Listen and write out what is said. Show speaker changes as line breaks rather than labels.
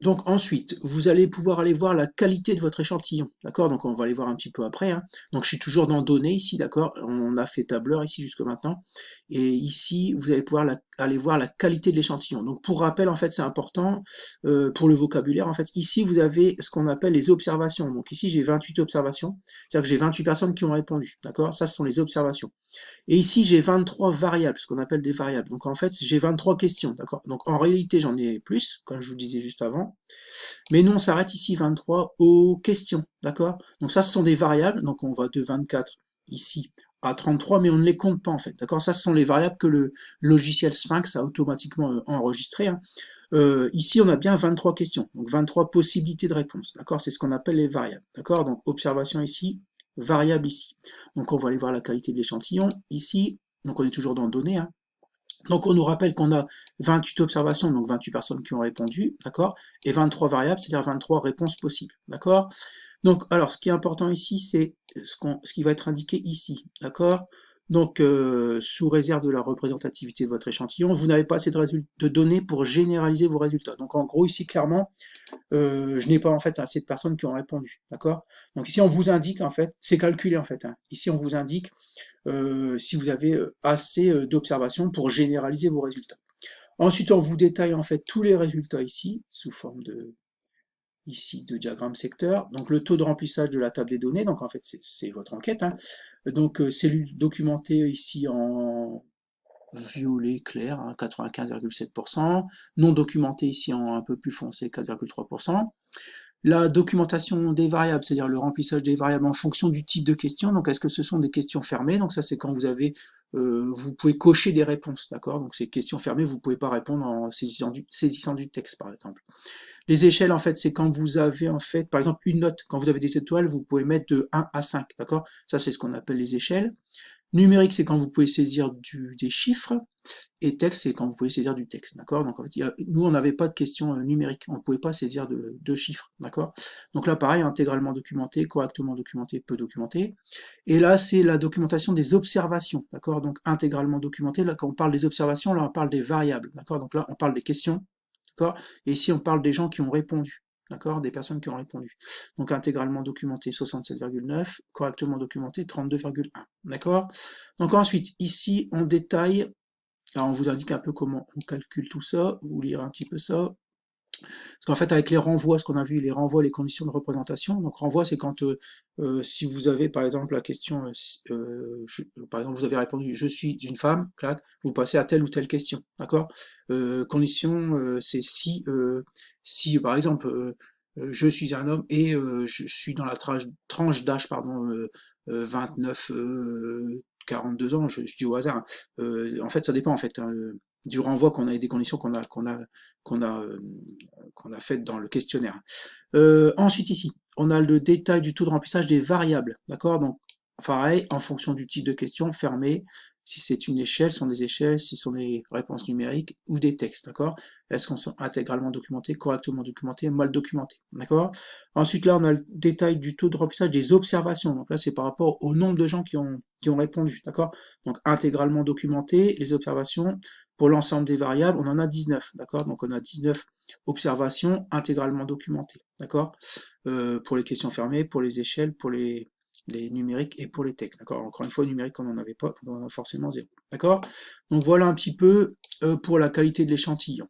Donc ensuite, vous allez pouvoir aller voir la qualité de votre échantillon, d'accord? Donc on va aller voir un petit peu après, hein. Donc je suis toujours dans données ici, d'accord? On a fait tableur ici jusque maintenant. Et ici, vous allez pouvoir aller voir la qualité de l'échantillon. Donc pour rappel, en fait, c'est important pour le vocabulaire. En fait, ici, vous avez ce qu'on appelle les observations. Donc ici, j'ai 28 observations, c'est-à-dire que j'ai 28 personnes qui ont répondu, d'accord? Ça, ce sont les observations. Et ici, j'ai 23 variables, ce qu'on appelle des variables. Donc en fait, j'ai 23 questions, d'accord? Donc en réalité, j'en ai plus, comme je vous disais juste avant. Mais nous, on s'arrête ici 23 aux questions, d'accord? Donc ça, ce sont des variables. Donc on va de 24 ici à 33, mais on ne les compte pas en fait, d'accord? Ça, ce sont les variables que le logiciel Sphinx a automatiquement enregistrées, hein. Ici, on a bien 23 questions, donc 23 possibilités de réponse, d'accord? C'est ce qu'on appelle les variables, d'accord? Donc observation ici, variable ici. Donc on va aller voir la qualité de l'échantillon ici. Donc on est toujours dans données, hein. Donc on nous rappelle qu'on a 28 observations, donc 28 personnes qui ont répondu, d'accord? Et 23 variables, c'est-à-dire 23 réponses possibles, d'accord? Donc, alors, ce qui est important ici, c'est ce qui va être indiqué ici, d'accord? Donc, sous réserve de la représentativité de votre échantillon, vous n'avez pas assez de données pour généraliser vos résultats. Donc, en gros, ici, clairement, je n'ai pas en fait assez de personnes qui ont répondu, d'accord? Donc ici, on vous indique en fait, c'est calculé en fait, hein. Ici, on vous indique si vous avez assez d'observations pour généraliser vos résultats. Ensuite, on vous détaille en fait tous les résultats ici, sous forme de, ici, de diagramme secteur. Donc le taux de remplissage de la table des données, donc en fait c'est votre enquête, hein. Donc cellules documentées ici en violet clair, hein, 95,7%, non documentées ici en un peu plus foncé, 4,3%. La documentation des variables, c'est-à-dire le remplissage des variables en fonction du type de question. Donc, est-ce que ce sont des questions fermées? Donc, ça, c'est quand vous avez, vous pouvez cocher des réponses, d'accord? Donc, ces questions fermées, vous ne pouvez pas répondre en saisissant du texte, par exemple. Les échelles, en fait, c'est quand vous avez, en fait, par exemple, une note. Quand vous avez des étoiles, vous pouvez mettre de 1 à 5, d'accord? Ça, c'est ce qu'on appelle les échelles. Numérique, c'est quand vous pouvez saisir des chiffres. Et texte, c'est quand vous pouvez saisir du texte, d'accord? Donc en fait, nous, on n'avait pas de questions numériques, on ne pouvait pas saisir de chiffres, d'accord? Donc là, pareil, intégralement documenté, correctement documenté, peu documenté. Et là, c'est la documentation des observations, d'accord? Donc intégralement documenté, là, quand on parle des observations, là, on parle des variables, d'accord? Donc là, on parle des questions, d'accord? Et ici, on parle des gens qui ont répondu, d'accord? Des personnes qui ont répondu. Donc intégralement documenté, 67,9, correctement documenté, 32,1, d'accord? Donc ensuite, ici, on détaille, alors on vous indique un peu comment on calcule tout ça, vous lirez un petit peu ça. Parce qu'en fait, avec les renvois, ce qu'on a vu, les renvois, les conditions de représentation. Donc renvoi, c'est quand si vous avez par exemple la question, par exemple vous avez répondu je suis une femme, clac, vous passez à telle ou telle question, d'accord? Condition, c'est si par exemple je suis un homme et je suis dans la tranche d'âge, pardon, 29, 42 ans, je dis au hasard, hein. En fait, ça dépend en fait, hein, du renvoi qu'on a et des conditions qu'on a, euh, qu'on a faites dans le questionnaire. Ensuite ici, on a le détail du taux de remplissage des variables, d'accord? Donc pareil, en fonction du type de question, fermé, si c'est une échelle, ce sont des échelles, si ce sont des réponses numériques ou des textes, d'accord? Est-ce qu'on sont intégralement documentés, correctement documentés, mal documentés, d'accord? Ensuite là, on a le détail du taux de remplissage des observations, donc là c'est par rapport au nombre de gens qui ont répondu, d'accord? Donc intégralement documenté, les observations, pour l'ensemble des variables, on en a 19, d'accord? Donc on a 19 observations intégralement documentées, d'accord? Pour les questions fermées, pour les échelles, pour les numériques et pour les textes, d'accord? Encore une fois, numérique, on n'en avait pas, on en a forcément zéro, d'accord? Donc voilà un petit peu pour la qualité de l'échantillon.